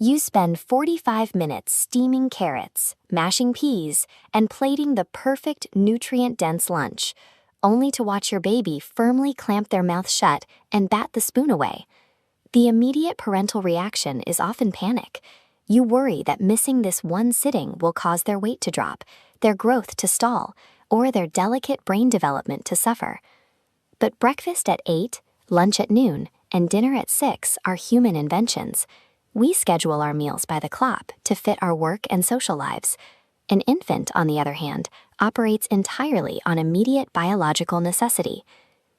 You spend 45 minutes steaming carrots, mashing peas, and plating the perfect nutrient-dense lunch, only to watch your baby firmly clamp their mouth shut and bat the spoon away. The immediate parental reaction is often panic. You worry that missing this one sitting will cause their weight to drop, their growth to stall, or their delicate brain development to suffer. But breakfast at 8, lunch at noon, and dinner at 6 are human inventions. We schedule our meals by the clock to fit our work and social lives. An infant, on the other hand, operates entirely on immediate biological necessity.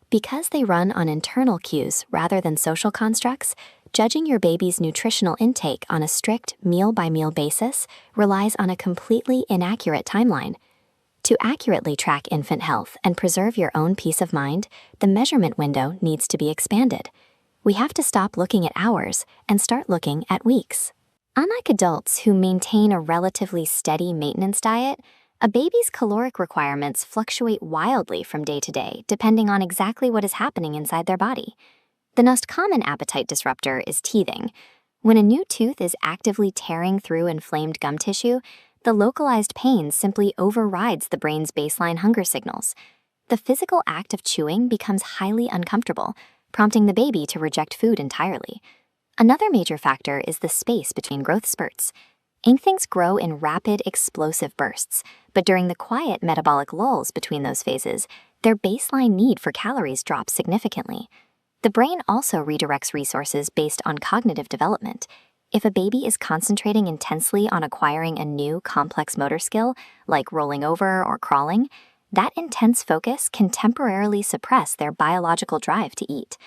Because they run on internal cues rather than social constructs, judging your baby's nutritional intake on a strict meal-by-meal basis relies on a completely inaccurate timeline. To accurately track infant health and preserve your own peace of mind, the measurement window needs to be expanded. We have to stop looking at hours and start looking at weeks. Unlike adults who maintain a relatively steady maintenance diet, a baby's caloric requirements fluctuate wildly from day to day, depending on exactly what is happening inside their body. The most common appetite disruptor is teething. When a new tooth is actively tearing through inflamed gum tissue, the localized pain simply overrides the brain's baseline hunger signals. The physical act of chewing becomes highly uncomfortable, prompting the baby to reject food entirely. Another major factor is the space between growth spurts. Infants grow in rapid, explosive bursts, but during the quiet metabolic lulls between those phases, their baseline need for calories drops significantly. The brain also redirects resources based on cognitive development. If a baby is concentrating intensely on acquiring a new, complex motor skill, like rolling over or crawling, that intense focus can temporarily suppress their biological drive to eat.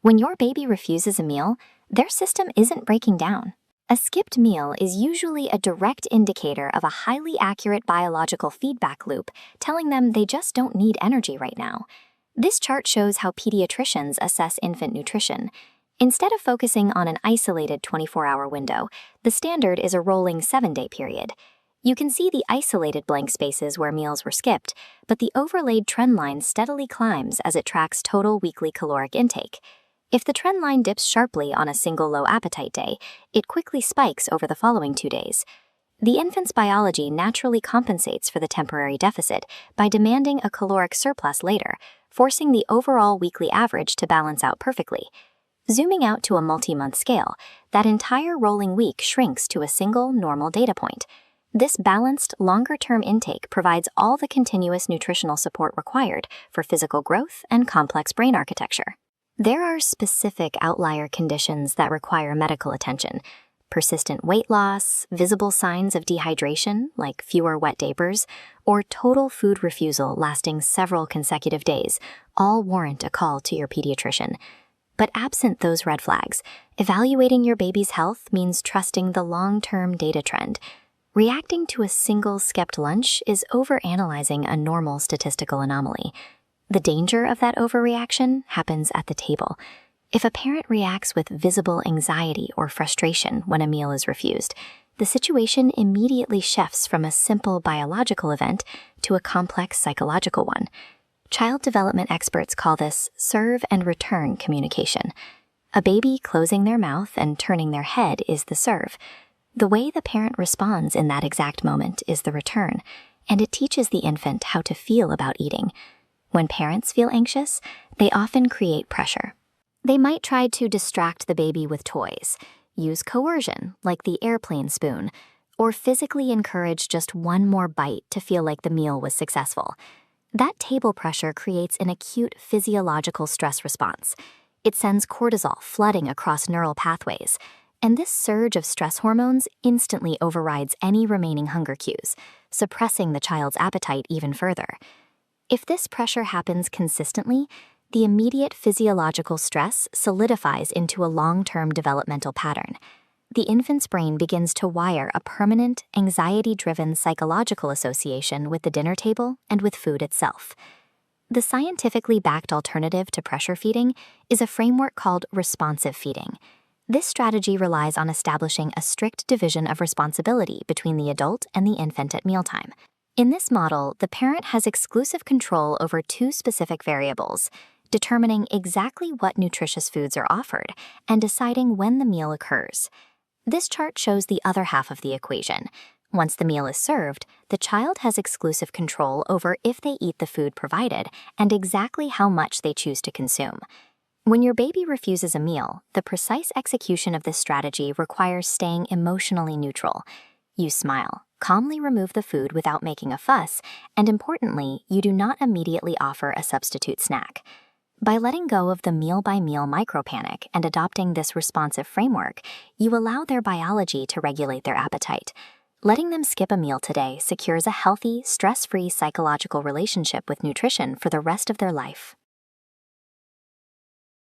When your baby refuses a meal, their system isn't breaking down. A skipped meal is usually a direct indicator of a highly accurate biological feedback loop telling them they just don't need energy right now. This chart shows how pediatricians assess infant nutrition. Instead of focusing on an isolated 24-hour window, the standard is a rolling 7-day period. You can see the isolated blank spaces where meals were skipped, but the overlaid trend line steadily climbs as it tracks total weekly caloric intake. If the trend line dips sharply on a single low appetite day, it quickly spikes over the following 2 days. The infant's biology naturally compensates for the temporary deficit by demanding a caloric surplus later, forcing the overall weekly average to balance out perfectly. Zooming out to a multi-month scale, that entire rolling week shrinks to a single normal data point. This balanced, longer-term intake provides all the continuous nutritional support required for physical growth and complex brain architecture. There are specific outlier conditions that require medical attention. Persistent weight loss, visible signs of dehydration, like fewer wet diapers, or total food refusal lasting several consecutive days, all warrant a call to your pediatrician. But absent those red flags, evaluating your baby's health means trusting the long-term data trend. Reacting to a single skipped lunch is overanalyzing a normal statistical anomaly. The danger of that overreaction happens at the table. If a parent reacts with visible anxiety or frustration when a meal is refused, the situation immediately shifts from a simple biological event to a complex psychological one. Child development experts call this serve and return communication. A baby closing their mouth and turning their head is the serve. The way the parent responds in that exact moment is the return, and it teaches the infant how to feel about eating. When parents feel anxious, they often create pressure. They might try to distract the baby with toys, use coercion, like the airplane spoon, or physically encourage just one more bite to feel like the meal was successful. That table pressure creates an acute physiological stress response. It sends cortisol flooding across neural pathways, and this surge of stress hormones instantly overrides any remaining hunger cues, suppressing the child's appetite even further. If this pressure happens consistently, the immediate physiological stress solidifies into a long-term developmental pattern. The infant's brain begins to wire a permanent, anxiety-driven psychological association with the dinner table and with food itself. The scientifically backed alternative to pressure feeding is a framework called responsive feeding. This strategy relies on establishing a strict division of responsibility between the adult and the infant at mealtime. In this model, the parent has exclusive control over 2 specific variables, determining exactly what nutritious foods are offered and deciding when the meal occurs. This chart shows the other half of the equation. Once the meal is served, the child has exclusive control over if they eat the food provided and exactly how much they choose to consume. When your baby refuses a meal, the precise execution of this strategy requires staying emotionally neutral. You smile, calmly remove the food without making a fuss, and importantly, you do not immediately offer a substitute snack. By letting go of the meal-by-meal micropanic and adopting this responsive framework, you allow their biology to regulate their appetite. Letting them skip a meal today secures a healthy, stress-free psychological relationship with nutrition for the rest of their life.